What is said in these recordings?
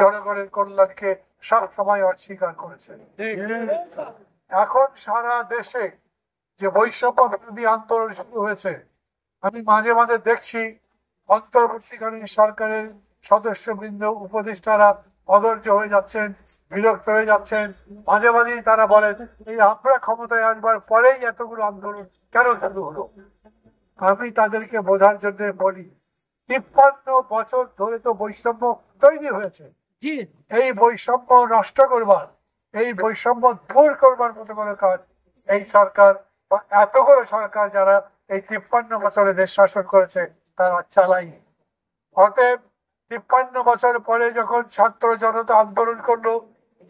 জনগণের কল্যাণকে সব সময় অস্বীকার করেছে। এখন সারা দেশে যে বৈষম্য বিরোধী আন্দোলন শুরু হয়েছে, আমি মাঝে মাঝে দেখছি অন্তর্বর্তীকালীন সরকারের সদস্যবৃন্দ, উপদেষ্টারা অধৈর্য হয়ে যাচ্ছেন, বিরক্ত হয়ে যাচ্ছেন। মাঝে মাঝেই তারা বলেন, এই আমরা ক্ষমতায় আসবার পরেই এতগুলো আন্দোলন কেন শুরু হলো? আমি তাদেরকে বোঝার জন্য বলি, 53 বছর ধরে তো বৈষম্য তৈরি হয়েছে। এই বৈষম্য নষ্ট করবার, এই বৈষম্য দূর করবার মতো কোনো কাজ এই সরকার বা এতগুলো সরকার যারা এই 53 বছরে দেশ শাসন করেছে তারা চালায়নি। অতএব 53 বছর পরে যখন ছাত্র জনতা আন্দোলন করলো,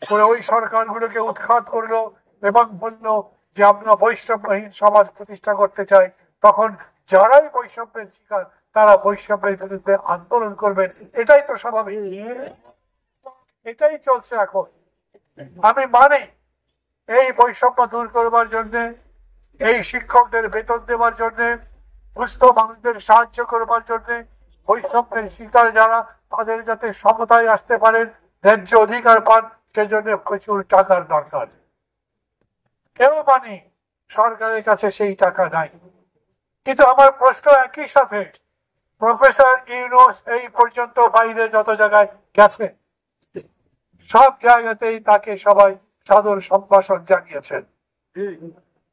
করে ওই সরকারগুলোকে উৎখাত করলো এবং বললো যে আমরা বৈষম্যহীন সমাজ প্রতিষ্ঠা করতে চাই, তখন যারাই বৈষম্যের শিকার তারা বৈষম্যের বিরুদ্ধে আন্দোলন করবেন। এটাই তো স্বাভাবিক, এটাই চলছে এখন। আমি মানি এই বৈষম্য দূর করবার জন্য, এই শিক্ষকদের বেতন দেওয়ার জন্য, দুস্থ মানুষদের সাহায্য করবার জন্য, বৈষম্যের শিকার যারা তাদের যাতে সমতায় আসতে পারেন, ন্যায্য অধিকার পান, সেজন্য প্রচুর টাকার দরকার। কেউ মানি সরকারের কাছে সেই টাকা নাই। কিন্তু আমার প্রশ্ন একই সাথে, প্রফেসর ইউনূস এই পর্যন্ত বাইরে যত জায়গায় গেছে সব জায়গাতেই তাকে সবাই সাদর সম্ভাষণ জানিয়েছেন।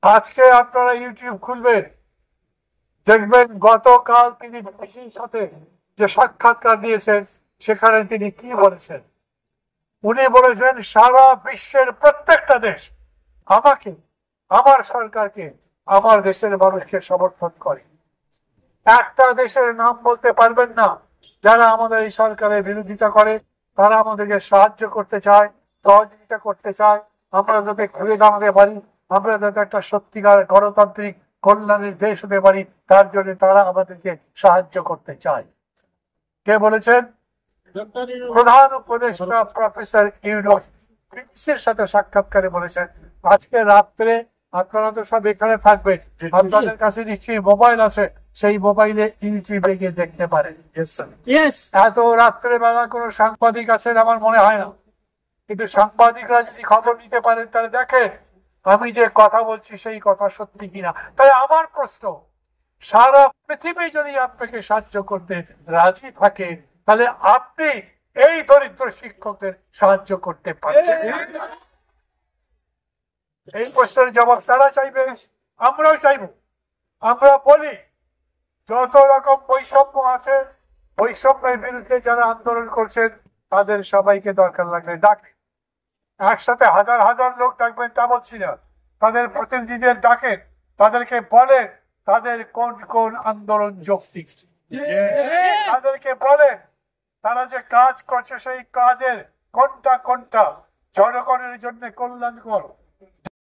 আজকে আপনারা ইউটিউব খুলবেন, দেখবেন গতকাল তিনি বিবিসির সাথে যে সাক্ষাৎকার দিয়েছেন সেখানে তিনি কি বলেছেন। উনি বলেছেন সারা বিশ্বের প্রত্যেকটা দেশ আমাকে, আমার সরকারকে, আমার দেশের মানুষকে সমর্থন করে। একটা দেশের নাম বলতে পারবেন না যারা আমাদের এই সরকারের বিরোধিতা করে। তারা আমাদেরকে সাহায্য করতে চায়, সহযোগিতা করতে চায়, আমরা যাতে ঘুরে দাঁড়াতে পারি, আমরা যাতে একটা সত্যিকার গণতান্ত্রিক কল্যাণের দেশ হতে পারি, তার জন্য তারা আমাদেরকে সাহায্য করতে চায়। কে বলেছেন? প্রধান উপদেষ্টা প্রফেসর ইউনূস বিবিসির সাথে সাক্ষাৎকারে বলেছেন। আজকে রাত্রে আপনারা তো সব এখানে থাকবেন, আপনাদের কাছে নিশ্চয়ই মোবাইল আছে, সেই মোবাইলে ইউটিউবে গিয়ে দেখতে পারেন। এত রাত্রে বেলা কোনো সাংবাদিক আছেন আমার মনে হয় না, কিন্তু সাংবাদিকরা যদি খবর নিতে পারেন তাহলে দেখেন আমি যে কথা বলছি সেই কথা সত্যি কিনা। তাই আমার প্রশ্ন, সারা পৃথিবী যদি আপনাকে সাহায্য করতে রাজি থাকে তাহলে আপনি এই দরিদ্র শিক্ষকদের সাহায্য করতে পারছেন? এই প্রশ্নের জবাব তারা চাইবে, আমরাও চাইব। আমরা বলি যত রকম বৈষম্য আছে, বৈষম্যের বিরুদ্ধে যারা আন্দোলন করছেন তাদের সবাইকে দরকার লাগলে ডাকে, একসাথে হাজার হাজার লোক ডাকবেন তা বলছি না, তাদের প্রতিনিধিদের ডাকেন, তাদেরকে বলেন তাদের কোন কোন আন্দোলন যৌক্তিক, তাদেরকে বলেন তারা যে কাজ করছে সেই কাজের কোনটা কোনটা জনগণের জন্য কল্যাণকর,